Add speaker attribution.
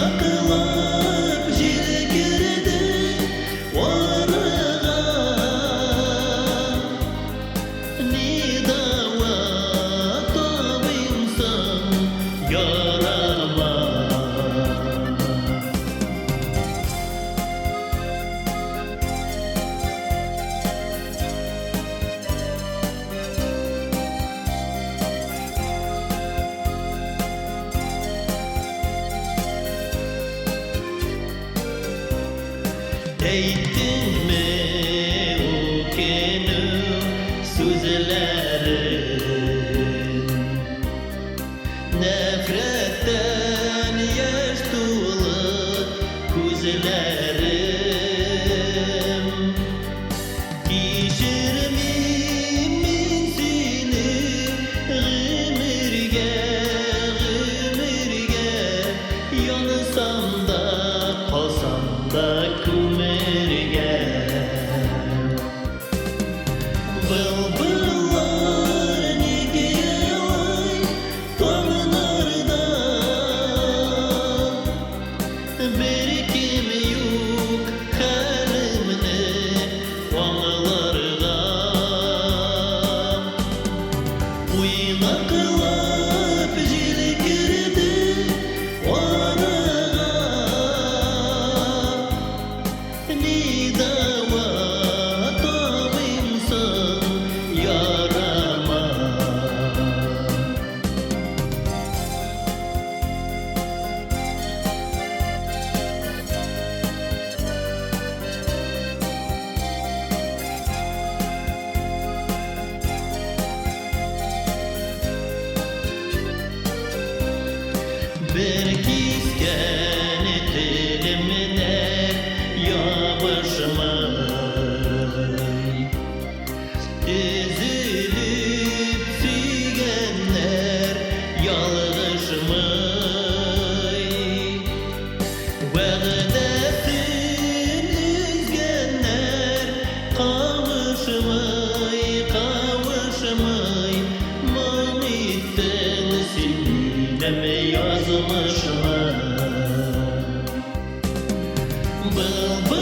Speaker 1: Uynaklar jilgirdi varığa, nidava tabinsan yarama. Eyttin mi o günü sözlerin, nefretten yaş dolu gözlerim. Geçirmeyim min seni gümürge, yanısam da kalsam da kumerge. Bılbıllar nege ay dağlarda, bir kim yok halimni anılarda. Uynaklar jilgirdi varığa, nidava tabinsan yarama. Bir kisken dilimine yapışmay, üzülüp süygenler yalışmay, vəgdəsin üzgenler kavuşmay, mamitten sinirleme yazmışlar. Bılbıl